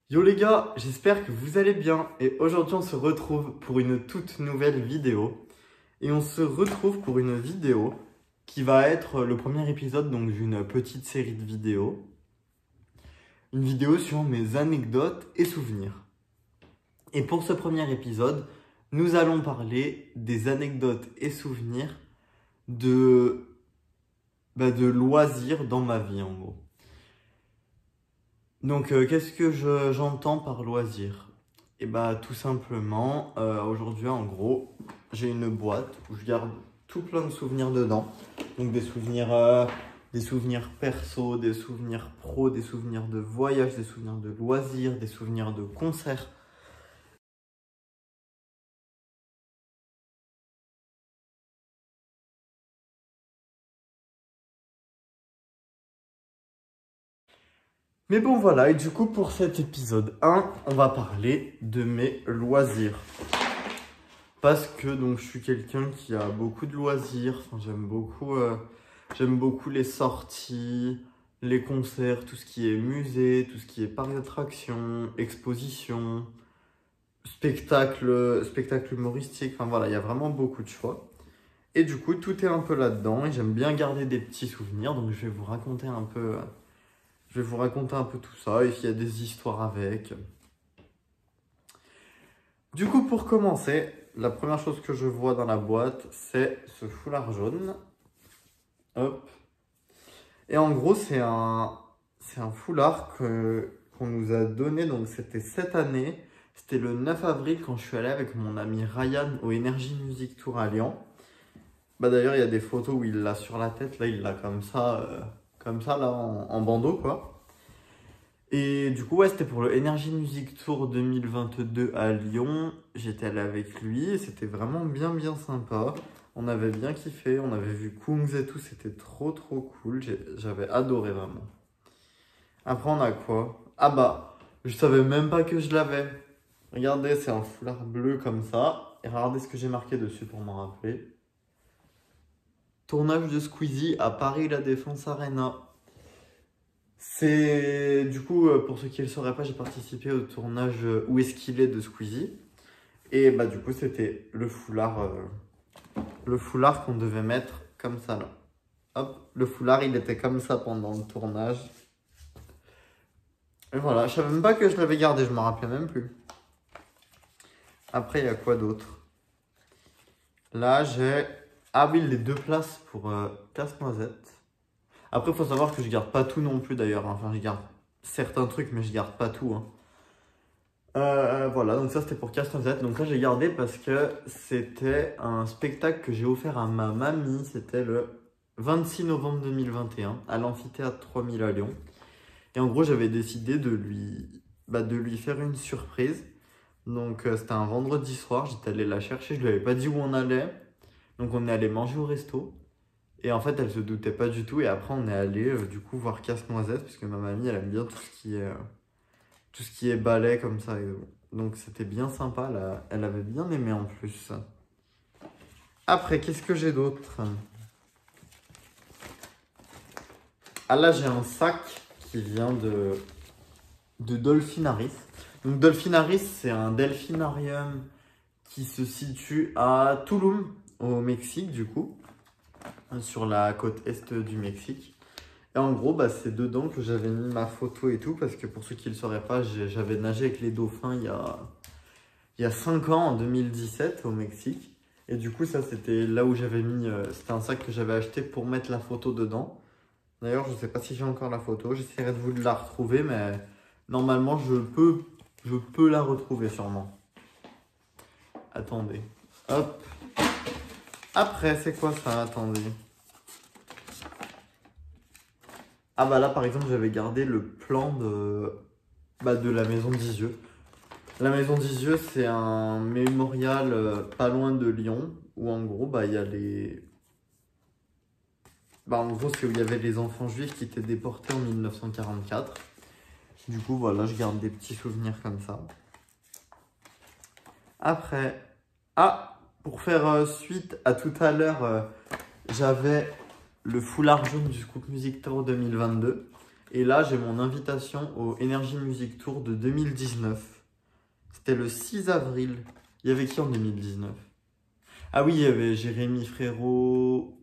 Yo les gars, j'espère que vous allez bien et aujourd'hui on se retrouve pour une toute nouvelle vidéo. Et on se retrouve pour une vidéo qui va être le premier épisode donc d'une petite série de vidéos. Une vidéo sur mes anecdotes et souvenirs. Et pour ce premier épisode, nous allons parler des anecdotes et souvenirs de loisirs dans ma vie en gros. Donc, qu'est-ce que j'entends par loisir? Et bah, tout simplement, aujourd'hui, en gros, j'ai une boîte où je garde tout plein de souvenirs dedans. Donc, des souvenirs perso, des souvenirs pro, des souvenirs de voyage, des souvenirs de loisirs, des souvenirs de concerts. Mais bon, voilà. Et du coup, pour cet épisode 1, on va parler de mes loisirs. Parce que donc, je suis quelqu'un qui a beaucoup de loisirs. Enfin, j'aime beaucoup les sorties, les concerts, tout ce qui est musée, tout ce qui est parc d'attractions, exposition, spectacle humoristique. Enfin voilà, il y a vraiment beaucoup de choix. Et du coup, tout est un peu là-dedans. Et j'aime bien garder des petits souvenirs. Donc, je vais vous raconter un peu tout ça. Et s'il y a des histoires avec. Du coup, pour commencer, la première chose que je vois dans la boîte, c'est ce foulard jaune. Hop. Et en gros, c'est un foulard qu'on nous a donné. Donc, c'était cette année. C'était le 9 avril quand je suis allé avec mon ami Ryan au Energy Music Tour à Lyon. Bah, d'ailleurs, il y a des photos où il l'a sur la tête. Là, il l'a comme ça, là, en bandeau, quoi. Et du coup, ouais, c'était pour le Energy Music Tour 2022 à Lyon. J'étais allé avec lui et c'était vraiment bien sympa. On avait bien kiffé, on avait vu Kungs et tout, c'était trop cool. J'avais adoré vraiment. Après, on a quoi? Ah bah, je savais même pas que je l'avais. Regardez, c'est un foulard bleu comme ça. Et regardez ce que j'ai marqué dessus pour m'en rappeler. Tournage de Squeezie à Paris La Défense Arena. C'est du coup, pour ceux qui ne le sauraient pas, j'ai participé au tournage Où est-ce qu'il est de Squeezie. Et bah du coup, c'était le foulard qu'on devait mettre comme ça là. Hop, le foulard, il était comme ça pendant le tournage. Et voilà, je savais même pas que je l'avais gardé, je m'en rappelais même plus. Après, il y a quoi d'autre? Là, j'ai... Ah oui, les 2 places pour Casse-Noisette. Après, il faut savoir que je garde pas tout non plus d'ailleurs. Enfin, je garde certains trucs, mais je garde pas tout. Voilà, donc ça c'était pour Casse-Noisette. Donc là, j'ai gardé parce que c'était un spectacle que j'ai offert à ma mamie. C'était le 26 novembre 2021 à l'amphithéâtre 3000 à Lyon. Et en gros, j'avais décidé de lui faire une surprise. Donc c'était un vendredi soir, j'étais allé la chercher, je lui avais pas dit où on allait. Donc on est allé manger au resto. Et en fait, elle se doutait pas du tout. Et après, on est allé du coup voir Casse-Noisette parce que ma mamie, elle aime bien tout ce qui est ballet comme ça. Donc c'était bien sympa. Elle avait bien aimé en plus. Après, qu'est-ce que j'ai d'autre? Ah là, j'ai un sac qui vient de Dolphinaris. Donc Dolphinaris, c'est un delphinarium qui se situe à Tulum, au Mexique du coup, sur la côte est du Mexique. Et en gros, bah, c'est dedans que j'avais mis ma photo et tout, parce que pour ceux qui ne le sauraient pas, j'avais nagé avec les dauphins il y a 5 ans, en 2017, au Mexique. Et du coup, ça, c'était là où j'avais mis... c'était un sac que j'avais acheté pour mettre la photo dedans. D'ailleurs, je ne sais pas si j'ai encore la photo. J'essaierai de vous la retrouver, mais normalement, je peux la retrouver sûrement. Attendez. Hop. Après, c'est quoi ça? Attendez. Ah bah là, par exemple, j'avais gardé le plan de la maison d'Isieux. La maison d'Isieux, c'est un mémorial pas loin de Lyon, où en gros, bah, il y a les... Bah, en gros, c'est où il y avait les enfants juifs qui étaient déportés en 1944. Du coup, voilà, je garde des petits souvenirs comme ça. Après, pour faire suite à tout à l'heure, j'avais le foulard jaune du Scoop Music Tour 2022. Et là, j'ai mon invitation au Energy Music Tour de 2019. C'était le 6 avril. Il y avait qui en 2019? Ah oui, il y avait Jérémy Frérot.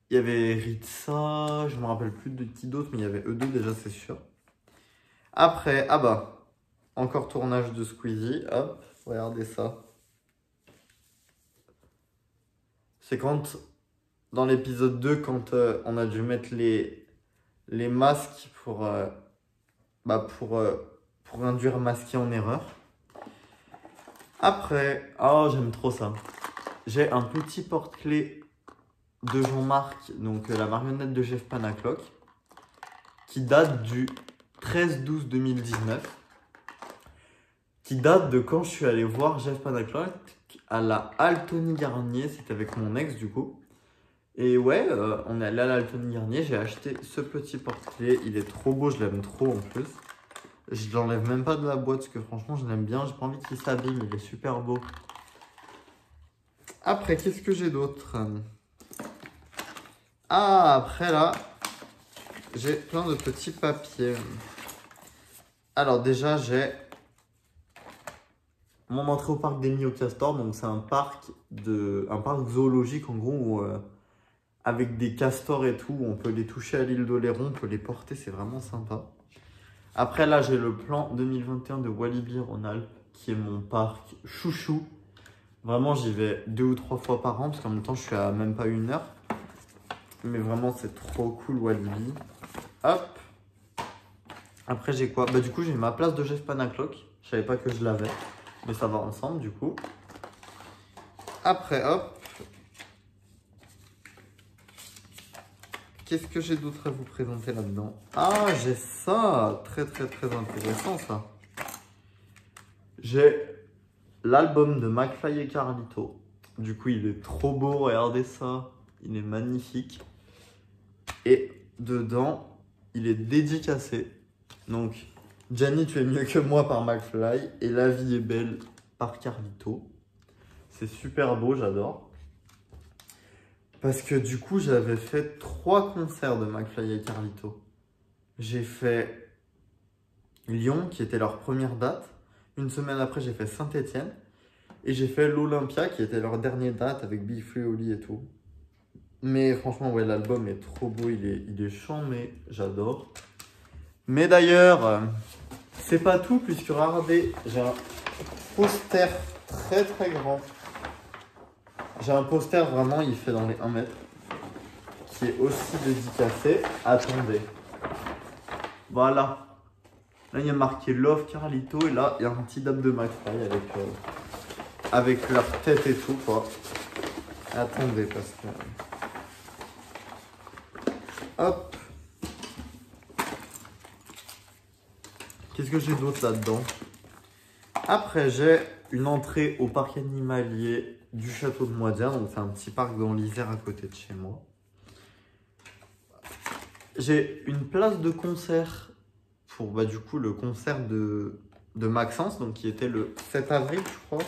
Il y avait Ritza. Je me rappelle plus de qui d'autres, mais il y avait eux deux déjà, c'est sûr. Après, ah bah, encore tournage de Squeezie. Hop, regardez ça. C'est quand, dans l'épisode 2, quand on a dû mettre les masques pour induire masqué en erreur. Après, oh j'aime trop ça. J'ai un petit porte-clés de Jean-Marc, donc la marionnette de Jeff Panaclock, qui date du 13-12-2019, qui date de quand je suis allé voir Jeff Panaclock à la Altony Garnier, c'était avec mon ex du coup. Et ouais, on est allé à l'Altony Garnier, j'ai acheté ce petit porte-clés, il est trop beau, je l'aime trop en plus. Je l'enlève même pas de la boîte parce que franchement je l'aime bien, j'ai pas envie qu'il s'abîme, il est super beau. Après, qu'est-ce que j'ai d'autre? Ah, après là, j'ai plein de petits papiers. Alors déjà, j'ai mon entrée au parc d'Emmy au Castor. Donc c'est un parc zoologique en gros, où, avec des castors et tout, on peut les toucher à l'île d'Oléron, on peut les porter, c'est vraiment sympa. Après là, j'ai le plan 2021 de Walibi Rhône-Alpes, qui est mon parc chouchou. Vraiment, j'y vais 2 ou 3 fois par an, parce qu'en même temps, je suis à même pas 1 heure. Mais vraiment, c'est trop cool, Walibi. Hop. Après, j'ai quoi? Bah, du coup, j'ai ma place de Jeff Panaclock. Je savais pas que je l'avais. Mais ça va ensemble, du coup. Après, hop. Qu'est-ce que j'ai d'autre à vous présenter là-dedans? Ah, j'ai ça. Très, très, très intéressant, ça. J'ai l'album de McFly et Carlito. Du coup, il est trop beau. Regardez ça. Il est magnifique. Et dedans, il est dédicacé. Donc, Gianni, tu es mieux que moi par McFly. Et La vie est belle par Carlito. C'est super beau, j'adore. Parce que du coup, j'avais fait 3 concerts de McFly et Carlito. J'ai fait Lyon, qui était leur première date. Une semaine après, j'ai fait Saint-Étienne. Et j'ai fait l'Olympia, qui était leur dernière date avec Big Flo et Oli et tout. Mais franchement, ouais, l'album est trop beau. Il est chambé, j'adore. Mais d'ailleurs, c'est pas tout, puisque regardez, j'ai un poster très très grand. J'ai un poster vraiment, il fait dans les 1 mètre, qui est aussi dédicacé. Attendez. Voilà. Là, il y a marqué Love Carlito, et là, il y a un petit dab de McFly avec leur tête et tout, quoi. Attendez, parce que... Hop. Qu'est-ce que j'ai d'autre là-dedans? Après, j'ai une entrée au parc animalier du château de Moisien. Donc, c'est un petit parc dans l'Isère à côté de chez moi. J'ai une place de concert pour bah, du coup le concert de Maxence, donc qui était le 7 avril, je crois.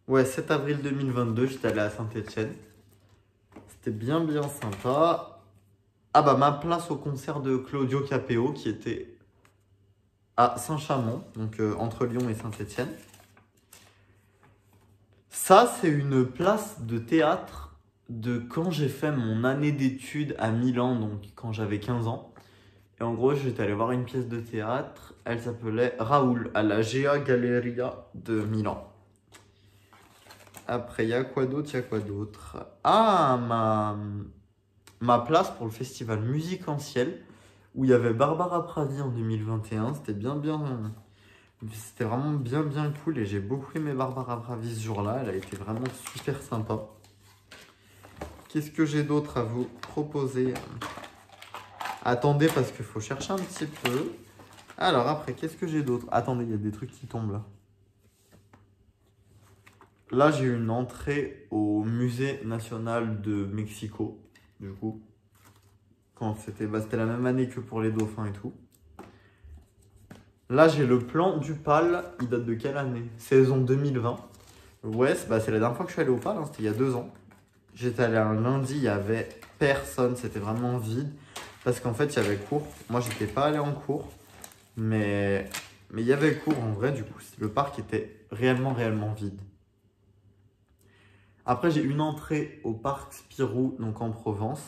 Ouais, 7 avril 2022, j'étais allé à Saint-Étienne. C'était bien bien sympa. Ah bah ma place au concert de Claudio Capéo qui était à Saint-Chamond, donc entre Lyon et Saint-Étienne. Ça, c'est une place de théâtre de quand j'ai fait mon année d'études à Milan, donc quand j'avais 15 ans. Et en gros, j'étais allé voir une pièce de théâtre, elle s'appelait Raoul, à la Gea Galleria de Milan. Après, il y a quoi d'autre? Ah, ma place pour le festival Musicanciel, où il y avait Barbara Pravi en 2021. C'était c'était vraiment bien bien cool et j'ai beaucoup aimé Barbara Pravi ce jour-là. Elle a été vraiment super sympa. Qu'est-ce que j'ai d'autre à vous proposer? Attendez, parce qu'il faut chercher un petit peu. Alors après, qu'est-ce que j'ai d'autre? Attendez, il y a des trucs qui tombent là. Là, j'ai une entrée au musée national de Mexico, du coup. Quand c'était la même année que pour les dauphins et tout. Là, j'ai le plan du PAL. Il date de quelle année? Saison 2020. Ouais, c'est la dernière fois que je suis allé au PAL, hein, c'était il y a 2 ans. J'étais allé un lundi, il n'y avait personne, c'était vraiment vide. Parce qu'en fait, il y avait cours. Moi, j'étais pas allé en cours. Mais il y avait cours en vrai, du coup. Le parc était réellement vide. Après, j'ai une entrée au parc Spirou, donc en Provence.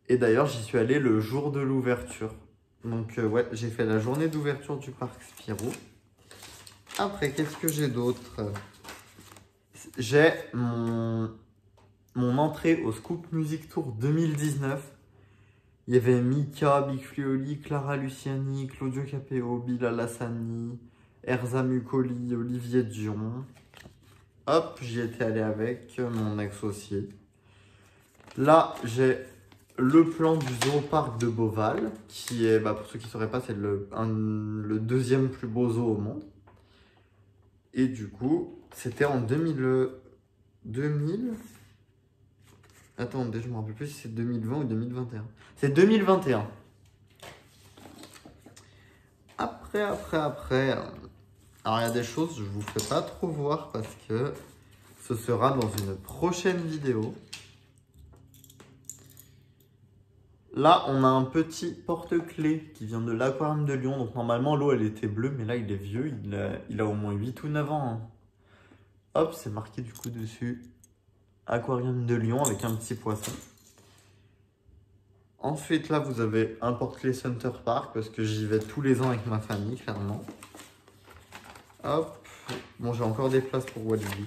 Et d'ailleurs, j'y suis allé le jour de l'ouverture. Donc ouais, j'ai fait la journée d'ouverture du parc Spirou. Après, qu'est-ce que j'ai d'autre? J'ai mon entrée au Scoop Music Tour 2019. Il y avait Mika, Big Flo et Oli, Clara Luciani, Claudio Capeo, Bilal Hassani, Erza Mukoli, Olivier Dion. Hop, j'y étais allé avec mon ex aussi. Là, j'ai le plan du Zooparc de Beauval, qui est, pour ceux qui ne sauraient pas, c'est le deuxième plus beau zoo au monde. Et du coup, c'était en 2000... Attendez, je ne me rappelle plus si c'est 2020 ou 2021. C'est 2021. Après. Alors, il y a des choses que je ne vous fais pas trop voir parce que ce sera dans une prochaine vidéo. Là, on a un petit porte-clés qui vient de l'aquarium de Lyon. Donc, normalement, l'eau, elle était bleue, mais là, il est vieux. Il a au moins 8 ou 9 ans. Hein. Hop, c'est marqué du coup dessus. Aquarium de Lyon avec un petit poisson. Ensuite, là, vous avez un porte-clés Center Park parce que j'y vais tous les ans avec ma famille, clairement. Hop. Bon, j'ai encore des places pour Walibi.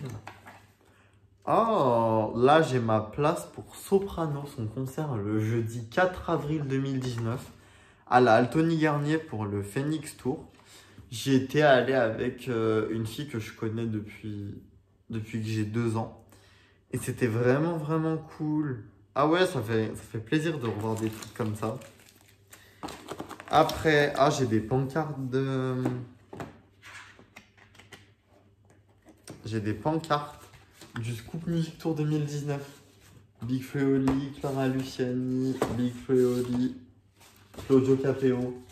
Oh, là, j'ai ma place pour Soprano, son concert le jeudi 4 avril 2019 à la Altony Garnier pour le Phoenix Tour. J'y étais allé avec une fille que je connais depuis que j'ai 2 ans. Et c'était vraiment cool. Ah ouais, ça fait plaisir de revoir des trucs comme ça. Après, j'ai des pancartes de... J'ai des pancartes du Scoop Music Tour 2019. Big Flo et Oli, Clara Luciani, Big Flo et Oli, Claudio Capeo.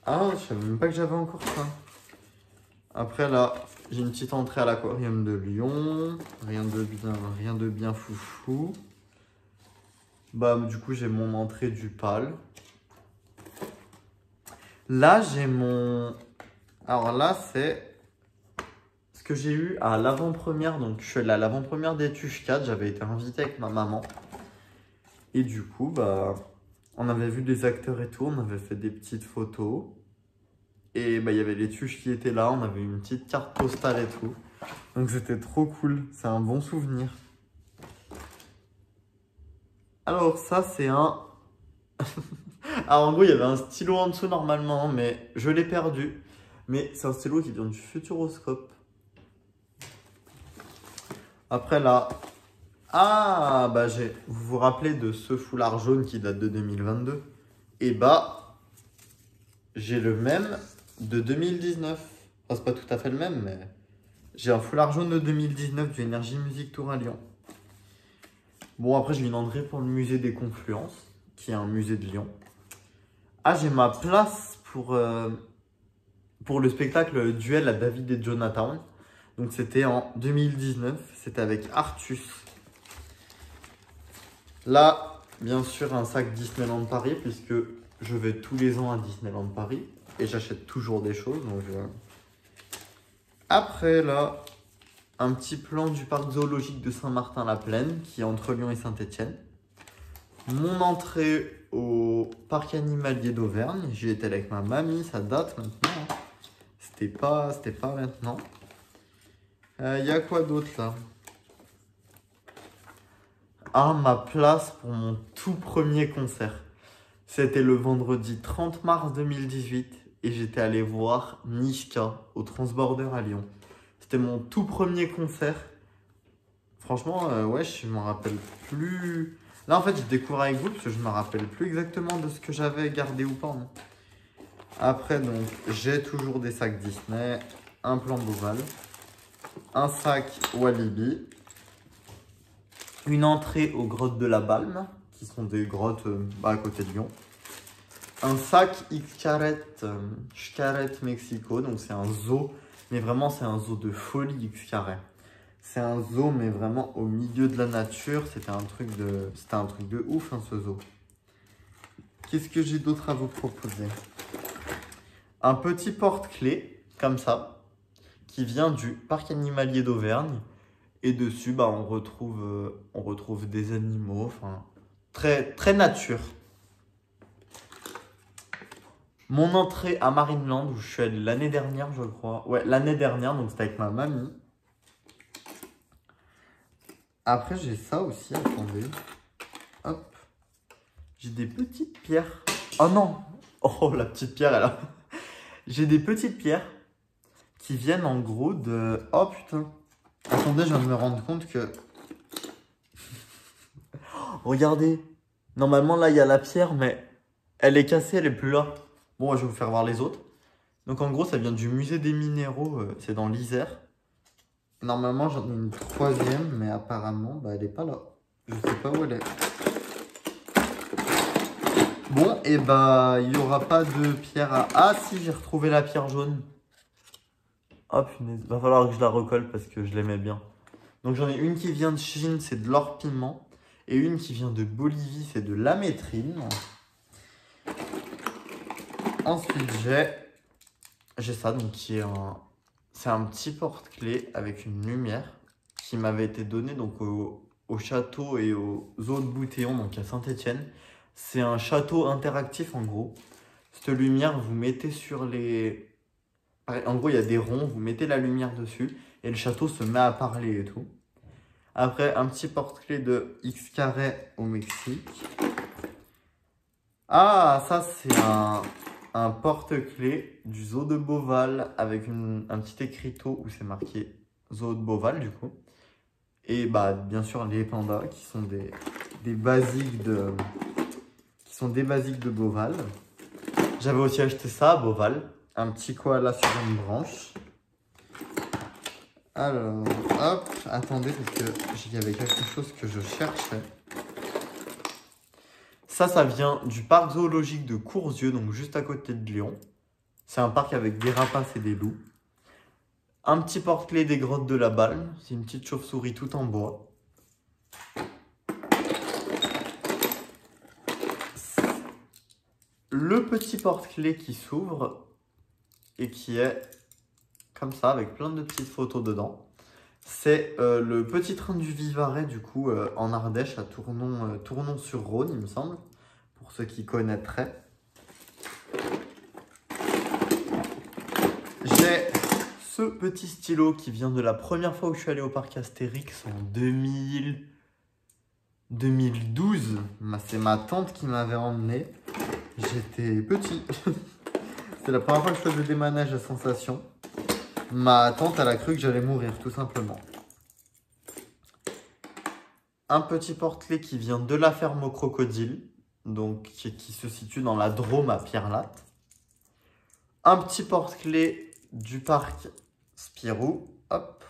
Ah, je savais même pas que j'avais encore ça. Après là, j'ai une petite entrée à l'aquarium de Lyon. Rien de bien foufou. Du coup, j'ai mon entrée du PAL. Là, j'ai mon... Alors là, c'est ce que j'ai eu à l'avant-première. Donc, je suis allé à l'avant-première des Tuches 4. J'avais été invité avec ma maman. Et du coup, on avait vu des acteurs et tout. On avait fait des petites photos. Et il y avait les Tuches qui étaient là. On avait une petite carte postale et tout. Donc, c'était trop cool. C'est un bon souvenir. Alors, ça, c'est un... Alors, en gros, il y avait un stylo en dessous normalement, mais je l'ai perdu. Mais c'est un stylo qui vient du Futuroscope. Après, là... vous vous rappelez de ce foulard jaune qui date de 2022? Et j'ai le même de 2019. Enfin, c'est pas tout à fait le même, mais... J'ai un foulard jaune de 2019 du Energy Music Tour à Lyon. Bon, après, je l'ai demandé pour le musée des Confluences, qui est un musée de Lyon. J'ai ma place pour le spectacle Duel à David et Jonathan. Donc, c'était en 2019. C'était avec Artus. Là, bien sûr, un sac Disneyland Paris, puisque je vais tous les ans à Disneyland Paris. Et j'achète toujours des choses. Donc, Après, là, un petit plan du parc zoologique de Saint-Martin-la-Plaine, qui est entre Lyon et Saint-Étienne. Mon entrée au parc animalier d'Auvergne. J'y étais avec ma mamie, ça date maintenant. Hein. C'était pas maintenant. Il y a quoi d'autre là? Ma place pour mon tout premier concert. C'était le vendredi 30 mars 2018 et j'étais allé voir Niska au Transborder à Lyon. C'était mon tout premier concert. Franchement, ouais, je m'en rappelle plus. Là, en fait, je découvre avec vous parce que je ne me rappelle plus exactement de ce que j'avais gardé ou pas. Hein. Après, donc, j'ai toujours des sacs Disney, un plan Beauval, un sac Walibi, une entrée aux grottes de la Balme, qui sont des grottes à côté de Lyon, un sac Xcaret, Xcaret Mexico, donc c'est un zoo, mais vraiment c'est un zoo de folie Xcaret. C'est un zoo, mais vraiment au milieu de la nature. C'était un truc de ouf, hein, ce zoo. Qu'est-ce que j'ai d'autre à vous proposer? Un petit porte-clés, comme ça, qui vient du parc animalier d'Auvergne. Et dessus, bah, on retrouve des animaux, enfin, très, très nature. Mon entrée à Marineland, où je suis allé l'année dernière, je crois. Ouais, l'année dernière, donc c'était avec ma mamie. Après, j'ai ça aussi, attendez. Hop. J'ai des petites pierres. Oh non! Oh, la petite pierre, elle a... J'ai des petites pierres qui viennent en gros de... Oh putain! Attendez, je viens de me rendre compte que... Regardez! Normalement, là, il y a la pierre, mais elle est cassée, elle est plus là. Bon, je vais vous faire voir les autres. Donc, en gros, ça vient du musée des minéraux. C'est dans l'Isère. Normalement, j'en ai une troisième, mais apparemment, bah, elle n'est pas là. Je sais pas où elle est. Bon, et bah, il n'y aura pas de pierre à... Ah, si, j'ai retrouvé la pierre jaune. Oh, punaise. Va falloir que je la recolle parce que je l'aimais bien. Donc, j'en ai une qui vient de Chine, c'est de l'or piment. Et une qui vient de Bolivie, c'est de l'amétrine. Ensuite, j'ai ça, donc qui est un... C'est un petit porte-clés avec une lumière qui m'avait été donné donc au château et au zoo de Boutéon, donc à Saint-Étienne. C'est un château interactif en gros. Cette lumière, vous mettez sur les... En gros, il y a des ronds, vous mettez la lumière dessus et le château se met à parler et tout. Après, un petit porte-clés de X carré au Mexique. Ah, ça c'est un porte-clés du zoo de Beauval avec un petit écriteau où c'est marqué zoo de Beauval du coup. Et bah bien sûr les pandas qui sont des basiques de Beauval. J'avais aussi acheté ça à Beauval, un petit koala sur une branche. Alors, hop, attendez parce que il y avait quelque chose que je cherchais. Ça vient du parc zoologique de Courzieux, donc juste à côté de Lyon. C'est un parc avec des rapaces et des loups. Un petit porte-clés des grottes de la Balme. C'est une petite chauve-souris tout en bois. Le petit porte-clés qui s'ouvre et qui est comme ça, avec plein de petites photos dedans. C'est le petit train du Vivarais, du coup, en Ardèche, à Tournon-sur-Rhône, il me semble, pour ceux qui connaîtraient. J'ai ce petit stylo qui vient de la première fois où je suis allé au parc Astérix en 2012. C'est ma tante qui m'avait emmené. J'étais petit. C'est la première fois que je faisais des manèges à sensation. Ma tante, elle a cru que j'allais mourir, tout simplement. Un petit porte-clés qui vient de la ferme au crocodile, donc qui se situe dans la Drôme à Pierre-Latte. Un petit porte-clés du parc Spirou, hop.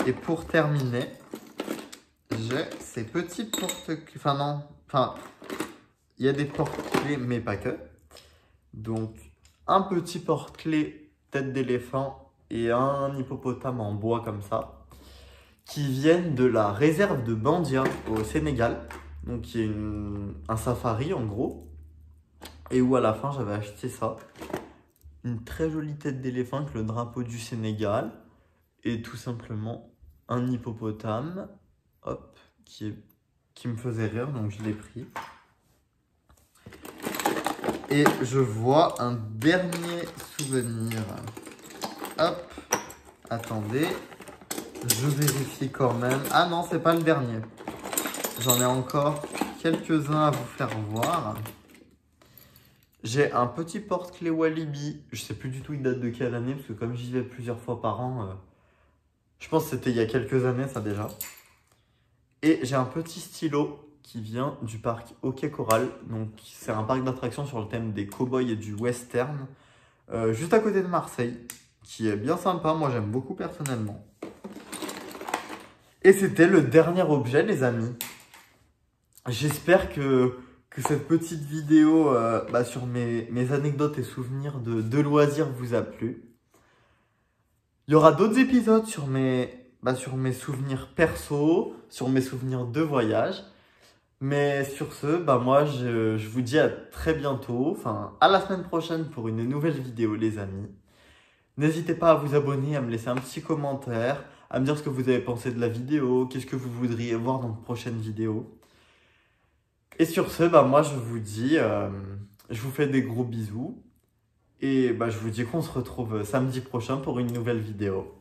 Et pour terminer, j'ai ces petits porte-clés. Il y a des porte-clés, mais pas que. Donc, un petit porte-clés tête d'éléphant et un hippopotame en bois comme ça, qui viennent de la réserve de Bandia au Sénégal. Donc, qui est un safari en gros. Et où à la fin, j'avais acheté ça. Une très jolie tête d'éléphant avec le drapeau du Sénégal. Et tout simplement un hippopotame. Hop, qui me faisait rire, donc je l'ai pris. Et je vois un dernier souvenir. Hop, attendez, je vérifie quand même. Ah non, c'est pas le dernier. J'en ai encore quelques-uns à vous faire voir. J'ai un petit porte-clés Walibi. Je sais plus du tout il date de quelle année, parce que comme j'y vais plusieurs fois par an, je pense que c'était il y a quelques années ça déjà. Et j'ai un petit stylo qui vient du parc Hockey Coral. Donc c'est un parc d'attractions sur le thème des cow-boys et du western, juste à côté de Marseille, qui est bien sympa. Moi j'aime beaucoup personnellement. Et c'était le dernier objet les amis. J'espère que que cette petite vidéo sur mes anecdotes et souvenirs de loisirs vous a plu. Il y aura d'autres épisodes sur sur mes souvenirs perso, sur mes souvenirs de voyage. Mais sur ce, moi je vous dis à très bientôt, enfin à la semaine prochaine pour une nouvelle vidéo les amis. N'hésitez pas à vous abonner, à me laisser un petit commentaire, à me dire ce que vous avez pensé de la vidéo, qu'est-ce que vous voudriez voir dans de prochaines vidéos. Et sur ce, moi je vous dis, je vous fais des gros bisous. Et je vous dis qu'on se retrouve samedi prochain pour une nouvelle vidéo.